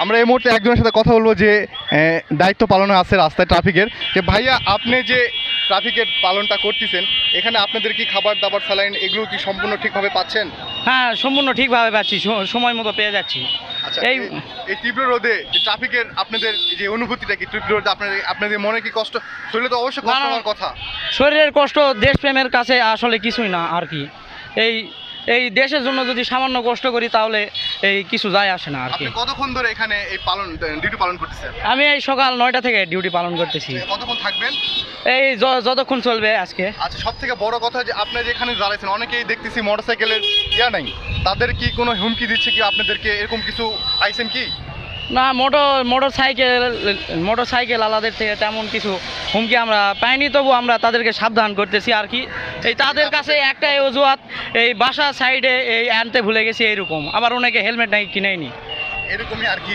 আমরা এই মুহূর্তে একজনের সাথে কথা বলবো যে দায়িত্ব পালনে আছে রাস্তায় ট্রাফিকের, যে ভাইয়া আপনি যে ট্রাফিকের পালনটা করতেছেন এখানে আপনাদের কি খাবার দাবার স্যালাইন এগুলো কি সম্পূর্ণ ঠিকভাবে পাচ্ছেন? হ্যাঁ, সম্পূর্ণ ঠিকভাবে পাচ্ছি, সময় মতো পেয়ে যাচ্ছি। আচ্ছা, এই এই তীব্র রোদে যে ট্রাফিকের আপনাদের যে অনুভূতিটা কি, তীব্র রোদে আপনাদের মনে কি কষ্ট? শরীরে তো অবশ্যই কষ্ট হওয়ার কথা। শরীরের কষ্ট দেশপ্রেমের কাছে আসলে কিছুই না আর কি। এই এই দেশের জন্য যদি সামান্য কষ্ট করি তাহলে এই কিছু যায় আসে না আর কি। কতক্ষণ ধরে এখানে এই ডিউটি পালন করতেছেন? আমি এই সকাল 9টা থেকে ডিউটি পালন করতেছি। কতক্ষণ থাকবেন? এই যতক্ষণ চলবে আজকে। আচ্ছা, সব থেকে বড় কথা যে আপনি যে এখানে দাঁড়াইছেন অনেকেই দেখতেছি মোটরসাইকেলের ইয়া নাই, তাদের কি কোনো হুমকি দিচ্ছে কি আপনাদেরকে, এরকম কিছু পাইছেন কি? না, মোটরসাইকেল আলাদের থেকে তেমন কিছু হুমকি আমরা পাইনি, তবু আমরা তাদেরকে সাবধান করতেছি আর কি। এই তাদের কাছে একটাই অজুহাত, এই বাসার সাইডে এই আনতে ভুলে গেছি এইরকম, আবার অনেকে হেলমেট নাই কিনেনি, এরকমই আর কি।